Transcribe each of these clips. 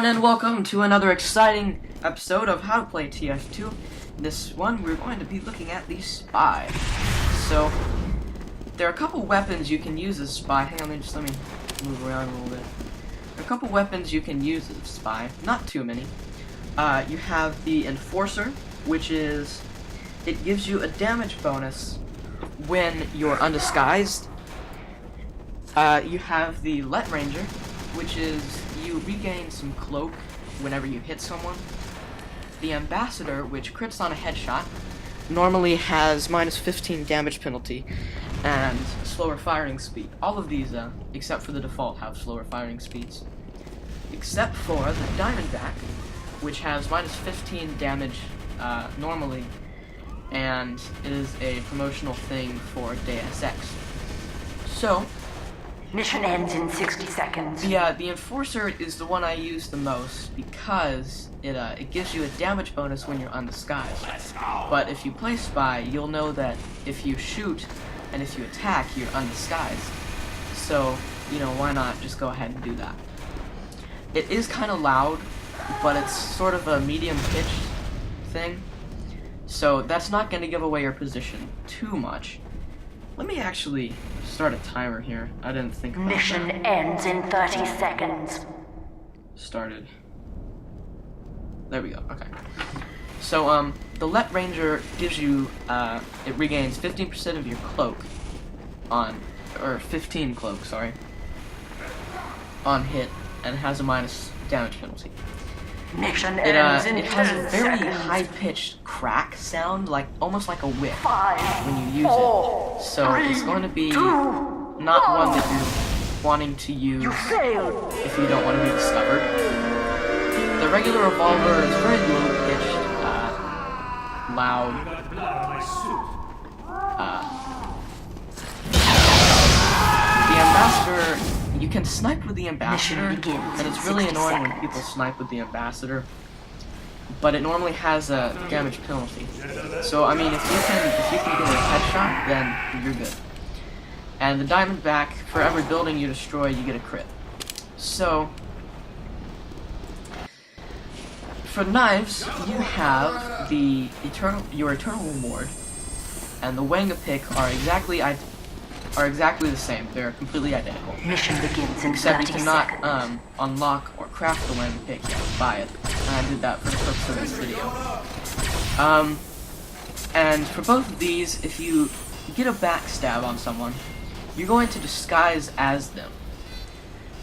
And welcome to another exciting episode of How to Play TF2. This one, we're going to be looking at the spy. So, there are a couple weapons you can use as spy. Hang on, let me move around a little bit. There are a couple weapons you can use as spy, not too many. You have the Enforcer, which is, it gives you a damage bonus when you're undisguised. You have the Let Ranger, which is you regain some cloak whenever you hit someone. The Ambassador, which crits on a headshot, normally has minus 15 damage penalty and slower firing speed. All of these, except for the default, have slower firing speeds. Except for the Diamondback, which has minus 15 damage normally, and is a promotional thing for Deus Ex. So, mission ends in 60 seconds. Yeah, the Enforcer is the one I use the most because it gives you a damage bonus when you're undisguised. But if you play Spy, you'll know that if you shoot and if you attack, you're undisguised. So, you know, why not just go ahead and do that? It is kind of loud, but it's sort of a medium-pitched thing. So that's not going to give away your position too much. Let me actually start a timer here. I didn't think about Mission that. ends in 30 seconds. Started. There we go. Okay. So, the Let Ranger gives you, it regains 15% of your cloak on, or 15 cloak, sorry, on hit, and has a minus damage penalty. Mission ends in It has a 10 very seconds. high-pitched crack sound, like almost like a whip 5, when you use 4, it. So 3, it's going to be 2, not one that you're wanting to use You failed. if you don't want to be discovered. The regular revolver is very low-pitched, loud. The Ambassador, you can snipe with the Ambassador, Mission begins and it's in really 60 annoying when seconds. people snipe with the Ambassador. But it normally has a damage penalty. So I mean, if you can get a headshot, then you're good. And the Diamondback, for every building you destroy, you get a crit. So, for knives, you have the your eternal reward, and the Wanga pick are exactly the same. They're completely identical. Mission begins in Except 30 you cannot seconds. unlock or craft the Wanga pick. You have to buy it. And I did that for the purpose of this video. And for both of these, if you get a backstab on someone, you're going to disguise as them.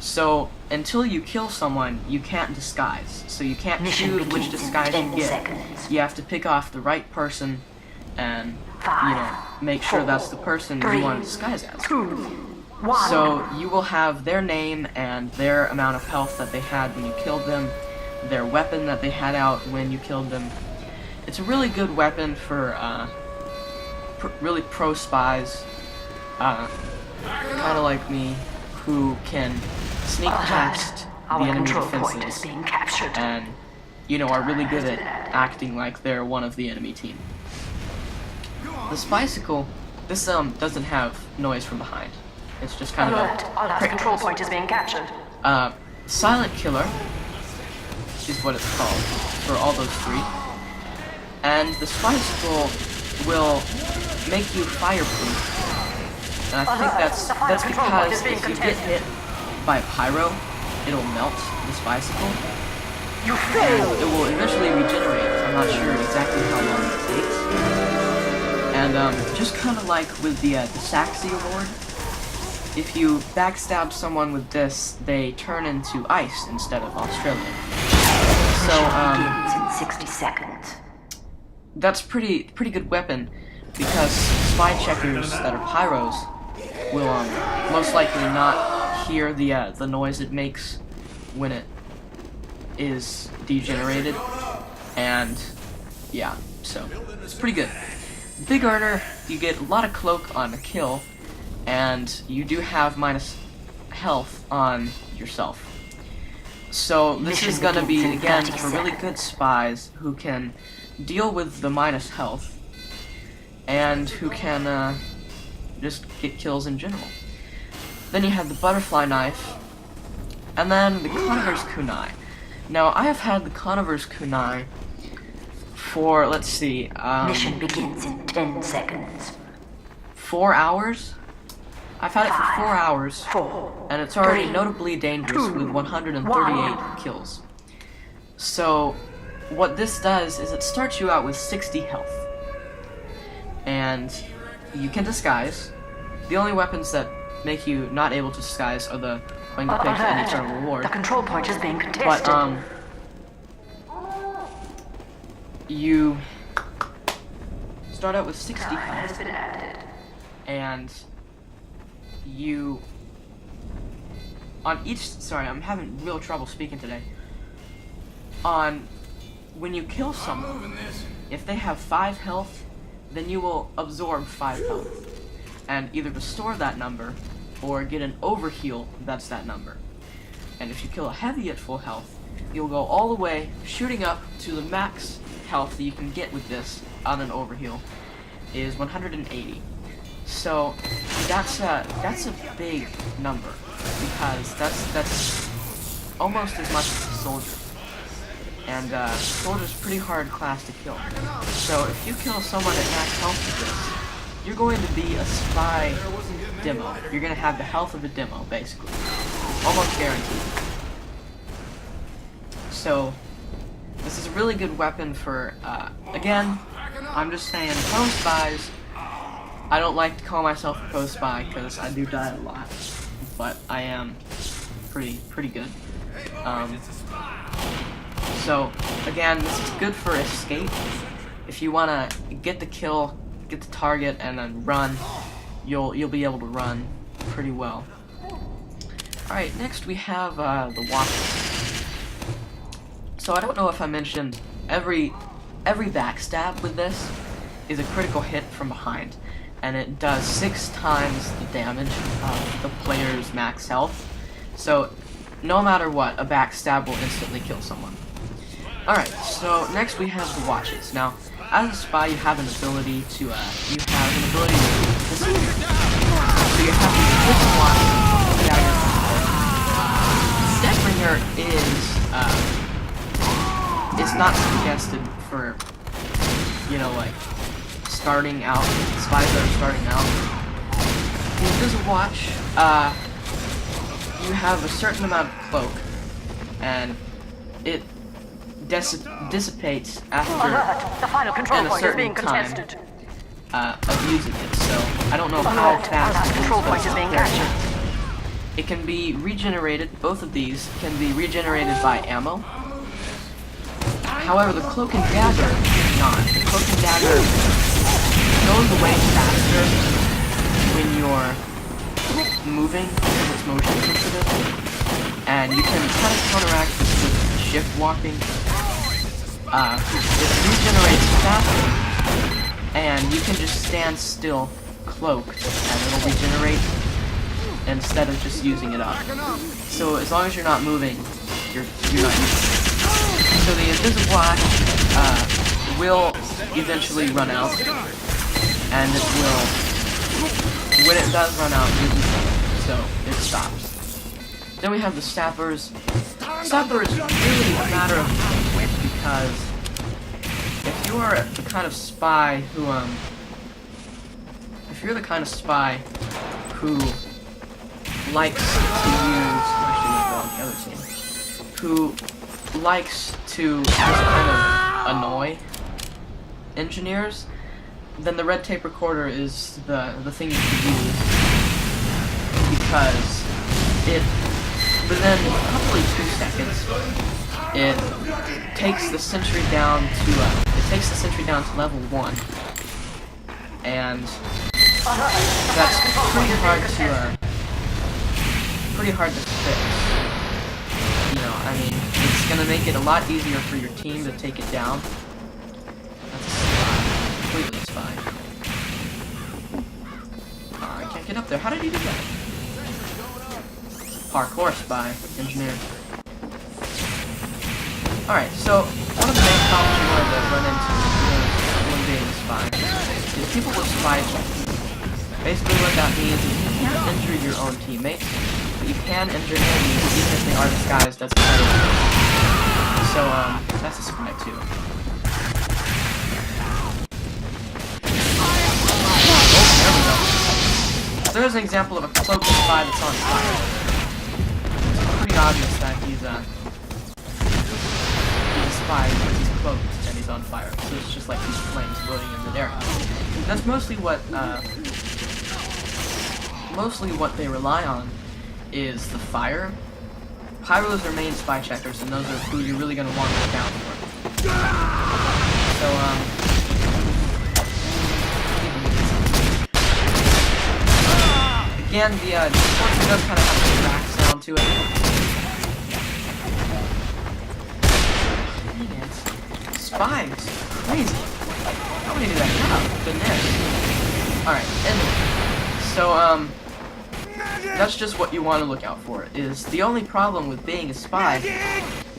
So, until you kill someone, you can't disguise. So you can't Mission choose which begins in disguise 10 you get. seconds. You have to pick off the right person and, 5, make sure 4, that's the person 3, you want to disguise as. 2, 1. So, you will have their name and their amount of health that they had when you killed them, their weapon that they had out when you killed them. It's a really good weapon for, really pro spies, kind of like me, who can sneak past the Our enemy control point is defenses being captured. and, you know, are really good at acting like they're one of the enemy team. The spy-cicle, this doesn't have noise from behind. It's just kind Alert! of Our a last prick control noise. point is being captured. Silent Killer is what it's called for all those three. And the spy-cicle will make you fireproof. And I think that's because if you get hit by pyro, it'll melt the spy-cicle. You And failed! it will eventually regenerate. I'm not sure exactly how long it takes. And just kind of like with the Saxy award, if you backstab someone with this, they turn into ice instead of Australian. So Begins in 60 seconds. that's pretty good weapon because spy checkers that are pyros will most likely not hear the noise it makes when it is degenerated, and yeah, so it's pretty good. Big Earner, you get a lot of cloak on a kill, and you do have minus health on yourself. So this is gonna be, again, for really good spies who can deal with the minus health, and who can just get kills in general. Then you have the butterfly knife, and then the Converse kunai. Now, I have had the Conover's Kunai for, let's see, Mission begins in 10 seconds. 4 hours? I've had it for 4 hours, 4, and it's already 3, notably dangerous 2, with 138 1. kills. So, what this does is it starts you out with 60 health. And you can disguise. The only weapons that make you not able to disguise are the when you pick an eternal reward. The control point is being contested. But, you start out with 60 health. Has been added. And you on each sorry, I'm having real trouble speaking today. When you kill someone, if they have 5 health, then you will absorb 5 health and either restore that number or get an overheal that's that number. And if you kill a heavy at full health, you'll go all the way shooting up to the max health that you can get with this on an overheal is 180. So that's a big number because that's almost as much as a soldier. And soldier's pretty hard class to kill. So if you kill someone at max health with this, you're going to be a spy demo. You're going to have the health of a demo, basically. Almost guaranteed. So this is a really good weapon for, again, I'm just saying, pro spies. I don't like to call myself a pro spy because I do die a lot, but I am pretty good. So again, this is good for escape. If you want to get the kill, get the target, and then run, you'll be able to run pretty well. All right, next we have the watches. So I don't know if I mentioned every backstab with this is a critical hit from behind, and it does 6 times the damage of the player's max health. So no matter what, a backstab will instantly kill someone. Alright, so next we have the watches. Now, as a spy, you have an ability to, so you have this watch, Deathbringer is not suggested for, like, starting out, spies that are starting out. With this watch, you have a certain amount of cloak, and it dissipates after The final control a point is certain being time contested. of using it. So I don't know how fast The control point is being captured. it can be regenerated. Both of these can be regenerated by ammo. However, the cloak and dagger not. The cloak and dagger goes away faster when you're moving because it's motion sensitive, and you can kind of counteract this with shift walking. It regenerates faster, and you can just stand still, cloaked, and it'll regenerate instead of just using it up. So as long as you're not moving, you're not using it. So the invisible watch will eventually run out, and it will, when it does run out, so it stops. Then we have the sappers. Sapper is really a matter of time, because if you are the kind of spy who, if you're the kind of spy who likes to use, actually, the other team, who likes to just kind of annoy engineers, then the red tape recorder is the thing you should use, because it, within probably 2 seconds, it takes the sentry down to level 1, and that's pretty hard to fix. I mean, it's gonna make it a lot easier for your team to take it down. That's a spy. Completely spy. I can't get up there. How did he do that? Parkour spy. Engineer. Alright, so one of the main problems you want to run into when being a spy is people with spy-cicle. Basically what that means is you can't injure your own teammates, but you can injure enemies even if they are disguised as a predator. TF2. There we go. So there's an example of a cloaked spy that's on fire. It's pretty obvious that he's a spy because he's cloaked and he's on fire. So it's just like these flames floating in the air. That's mostly what they rely on is the fire. Pyros are main spy checkers, and those are who you're really going to want to look out for. So, again, the torture does kind of have a crack sound to it. Spies! Crazy! How many did I have? Goodness. Alright, anyway. So, that's just what you want to look out for. Is the only problem with being a spy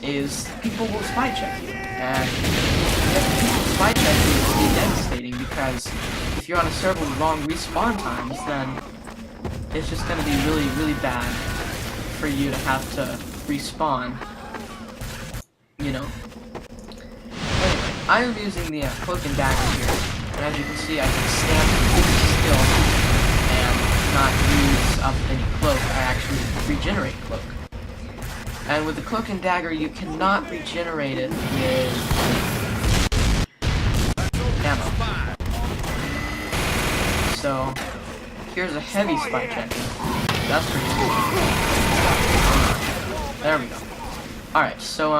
is people will spy check you. And if people spy check you, it will be devastating because if you're on a server with long respawn times, then it's just going to be really, really bad for you to have to respawn. You know. Anyway, I am using the cloak and dagger here, and as you can see, I can stand still and not use up any cloak. I actually regenerate cloak. And with the cloak and dagger, you cannot regenerate it with ammo. So here's a heavy spy check. That's pretty cool. There we go. Alright, so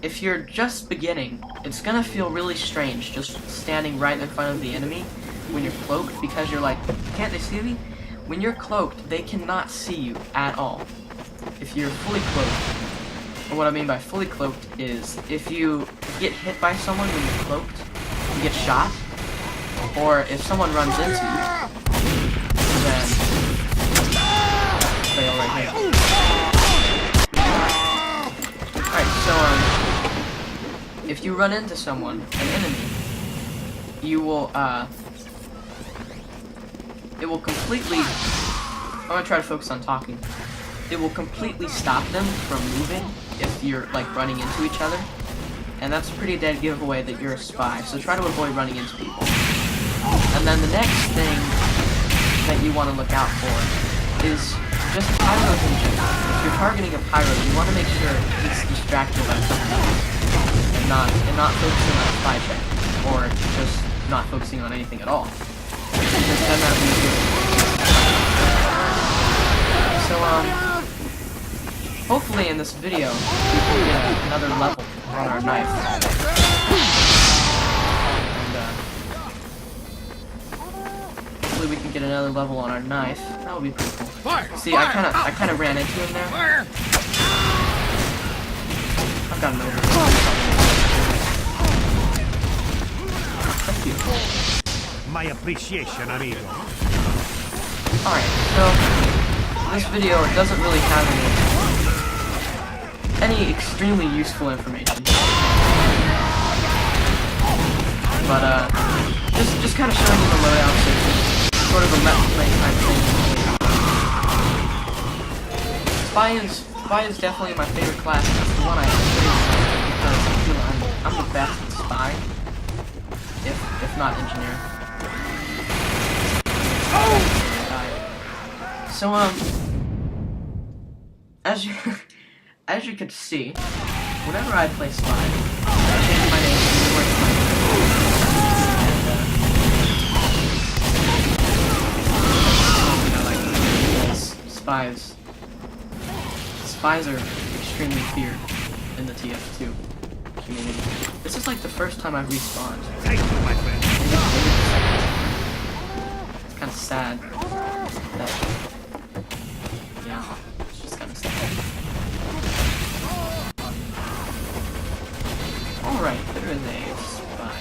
if you're just beginning, it's gonna feel really strange just standing right in front of the enemy when you're cloaked, because you're like, can't they see me? When you're cloaked, they cannot see you at all. If you're fully cloaked, and what I mean by fully cloaked is if you get hit by someone when you're cloaked, you get shot, or if someone runs into you, then fail right here. Alright, so if you run into someone, an enemy, you will it will completely, I'm gonna try to focus on talking. It will completely stop them from moving if you're like running into each other. And that's a pretty dead giveaway that you're a spy, so try to avoid running into people. And then the next thing that you want to look out for is just pyros in general. If you're targeting a pyro, you want to make sure it's distracted by something else. And not focusing on a spy check, or just not focusing on anything at all. Because then that leaves you. So, hopefully in this video, we can get another level on our knife. And, hopefully we can get another level on our knife. That would be pretty cool. See, I kinda ran into him there. I've got an over. Thank you. My appreciation, amigo. Alright, so this video doesn't really have any extremely useful information. But just kind of showing you the loadouts, sort of a let's play type thing. Spy is definitely my favorite class. It's the one I play because I feel I'm the best at spy, if not engineer. So as you can see, whenever I play spy, I change my name to Spies are extremely feared in the TF2 community. This is like the first time I've respawned. Thank you, my friend. It's kind of sad that, yeah, it's just kind of sad. Alright, there is a spy.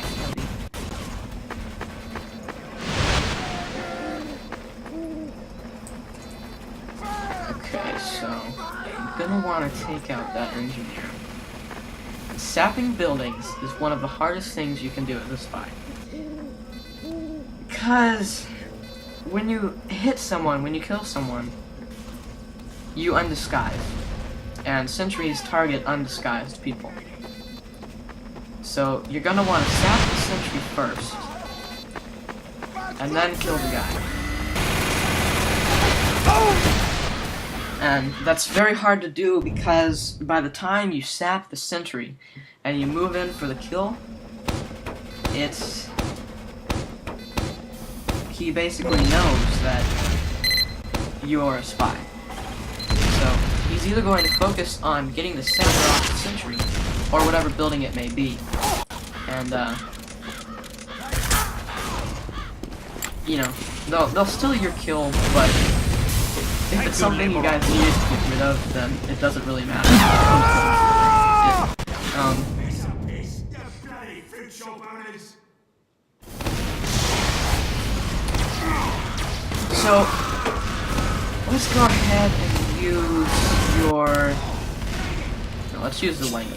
Okay, so I'm gonna want to take out that engineer. Sapping buildings is one of the hardest things you can do as a spy. Because when you hit someone, when you kill someone, you undisguise. and sentries target undisguised people. So you're gonna want to sap the sentry first, and then kill the guy. And that's very hard to do because by the time you sap the sentry and you move in for the kill, he basically knows that you're a spy. So he's either going to focus on getting the center off the sentry or whatever building it may be. And you know, they'll steal your kill, but if it's something you guys need to get rid of, then it doesn't really matter. So let's go ahead and use your. No, let's use the Wang. We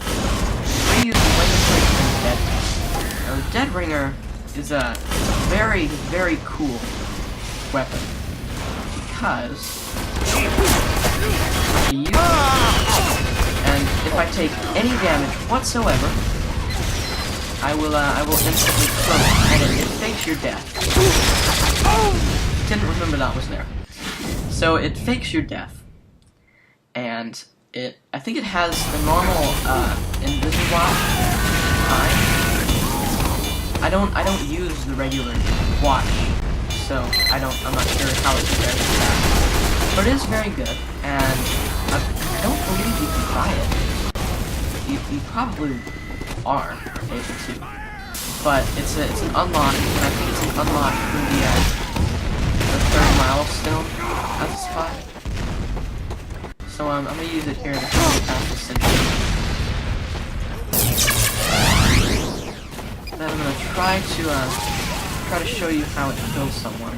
use the Wang and Dead. Now the Dead Ringer is a very, very cool weapon because I use it, and if I take any damage whatsoever, I will instantly clone, and it fakes your death. Didn't remember that was there. So it fakes your death, and I think it has the normal invisible time. I don't use the regular watch, so I'm not sure how it compares to that. But it is very good, and I don't believe you can buy it. You probably are able to, but it's an unlock, and I think it's an unlock through the 3rd milestone as a spy. So I'm gonna use it here to kill the past the sentry. Then I'm gonna try to show you how it kills someone.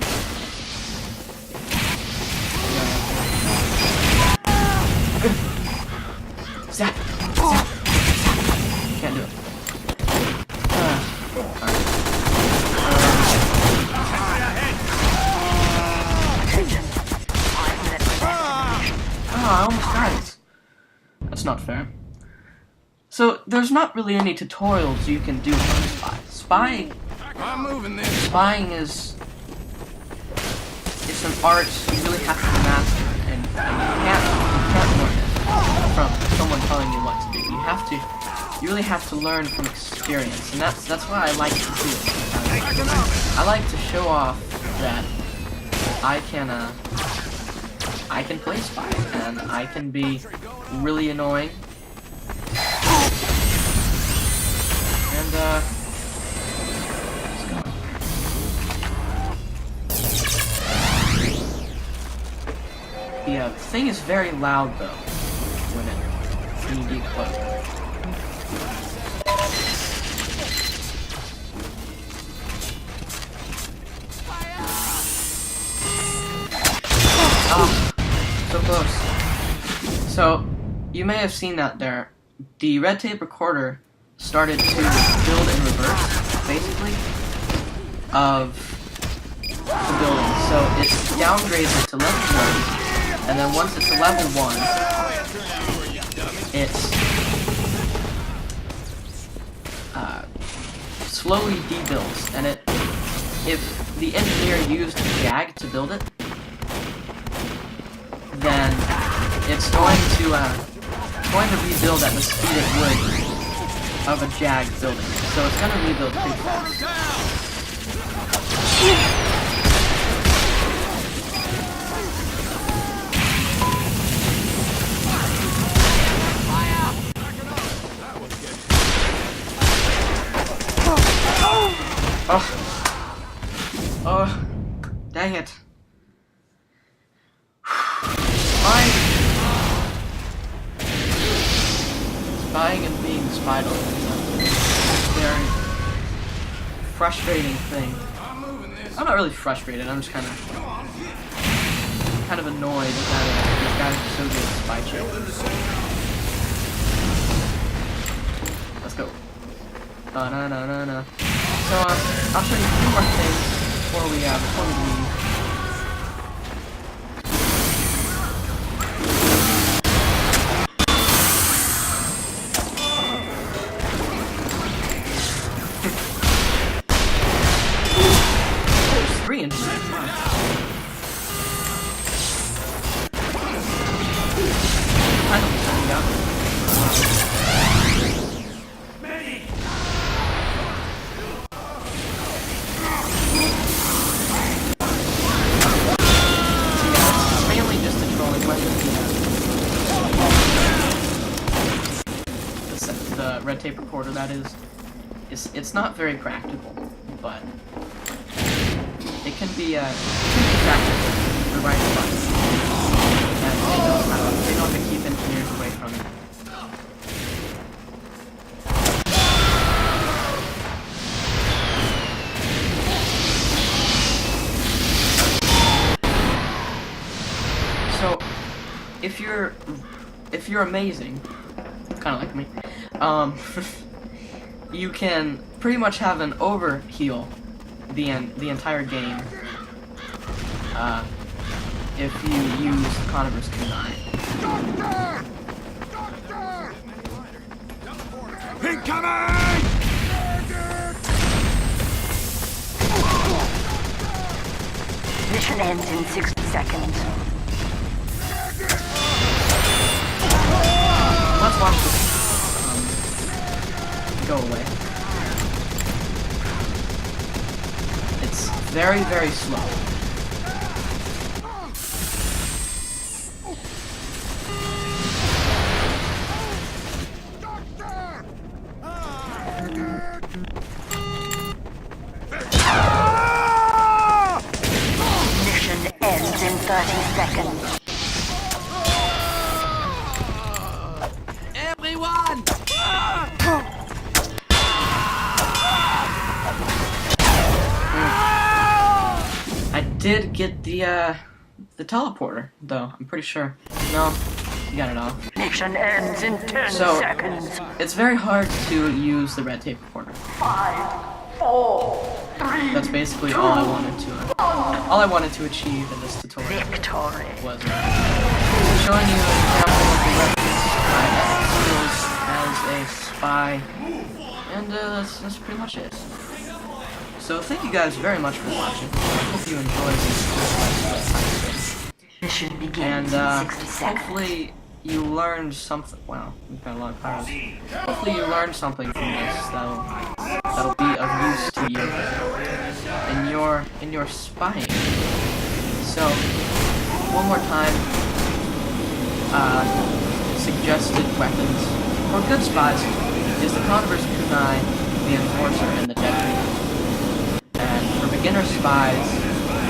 Zap! Zap! Can't do it. I almost died. That's not fair. So there's not really any tutorials you can do on Spy. Spying is it's an art you really have to master, and you can't learn it from someone telling you what to do. You really have to learn from experience, and that's why I like to do it. I like to show off that I can play Spy, and I can be really annoying. And, let's go. The thing is very loud, though, when you get close. So close. So, you may have seen that there. The red tape recorder started to build in reverse, basically, of the building. So it downgrades it to level 1, and then once it's to level 1, it slowly debuilds, and if the engineer used a jag to build it, then it's going to rebuild at the speed it would of a jag building. So it's going to rebuild pretty fast. Oh, dang it. Spying and being spied on is a very frustrating thing. I'm not really frustrated, I'm just kind of annoyed that these guys are so good at spy-cicle. Let's go. No. So I'll show you a few more things before we leave. red tape recorder, that is, it's not very practical, but it can be practical. The right button, and they know how to keep engineers away from it. So, if you're amazing, kind of like me, you can pretty much have an overheal the entire game if you use the Converse kunai. Incoming! Mission ends in 60 seconds. Let's watch this go away. It's very, very slow. Mission ends in 30 seconds. Everyone! I did get the teleporter, though, I'm pretty sure. No, you got it off. Mission ends in 10 So, seconds. it's very hard to use the red tape recorder. 5, 4, 3. That's basically all I wanted to achieve in this tutorial. Victory. Was showing you an example of the weapons skills as a spy, and that's pretty much it. So thank you guys very much for watching. I hope you enjoyed this. Mission begins And in 60 seconds. hopefully you learned something. Wow, we've got a lot of powers. Hopefully you learned something from this that'll be of use to you in your spying. So one more time, suggested weapons for good spies is the Converse kunai, the enforcer, and the detonator. And for beginner spies,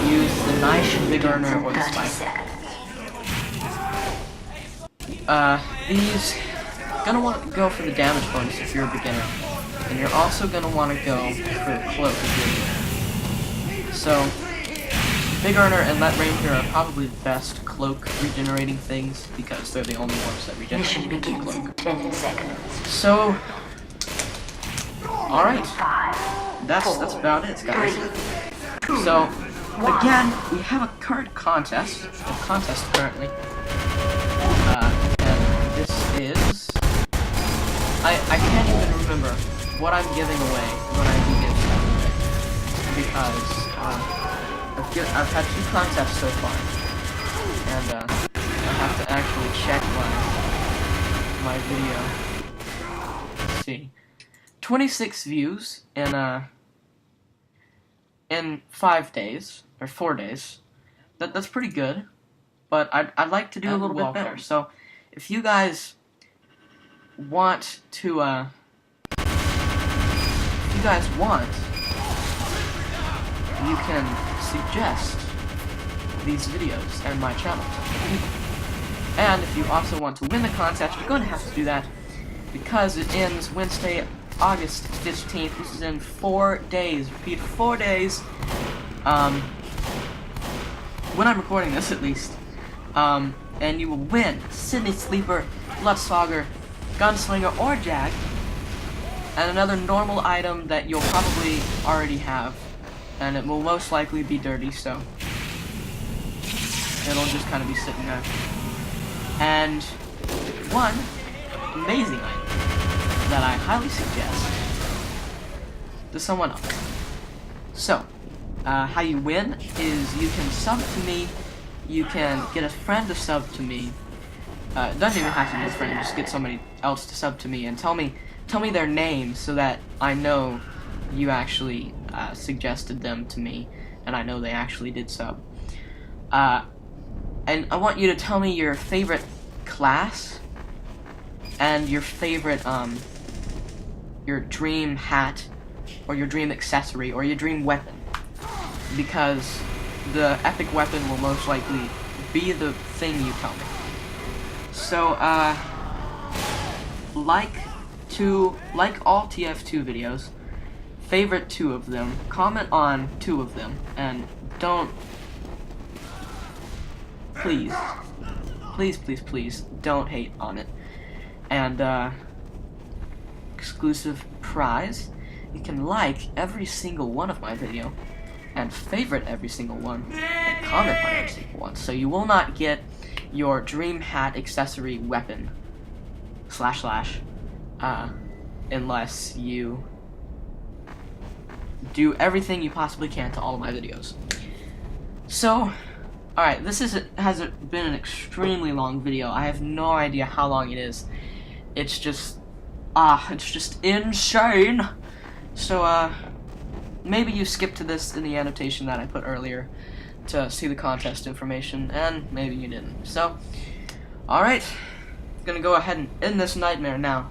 use the knife, big earner, or the spy-cicle. These gonna want to go for the damage bonus if you're a beginner, and you're also gonna want to go for the cloak if you're a beginner. So, big earner and let ranger are probably the best cloak regenerating things because they're the only ones that regenerate. Mission begins in 10 seconds. So, all right, 5, that's about it, guys. So, again, we have a current contest, currently. And this is... I can't even remember what I'm giving away when I do give stuff away. Because I've had 2 contests so far. And I have to actually check my video. Let's see. 26 views in 5 days, or 4 days. That's pretty good. But I'd like to do a little bit better. So, if you guys want to, you can suggest these videos and my channel. And if you also want to win the contest, you're going to have to do that because it ends Wednesday, August 15th. This is in 4 days. Repeat, 4 days. When I'm recording this, at least. And you will win Sydney Sleeper, Bloodsauger, Gunslinger, or Jag, and another normal item that you'll probably already have, and it will most likely be dirty, so it'll just kind of be sitting there. And one amazing item that I highly suggest to someone else. So, how you win is you can sub to me. You can get a friend to sub to me. It doesn't even have to be a friend, just get somebody else to sub to me and tell me their name so that I know you actually suggested them to me and I know they actually did sub. And I want you to tell me your favorite class and your favorite your dream hat, or your dream accessory, or your dream weapon, because the epic weapon will most likely be the thing you tell me. So, like all TF2 videos, favorite 2 of them, comment on 2 of them, and don't, please, don't hate on it. And, exclusive prize, you can like every single one of my video, and favorite every single one, and comment on every single one, so you will not get your dream hat accessory weapon, / unless you do everything you possibly can to all of my videos. So, alright, this has been an extremely long video. I have no idea how long it is. It's just insane. So, maybe you skipped to this in the annotation that I put earlier to see the contest information, and maybe you didn't. So, alright, gonna go ahead and end this nightmare now.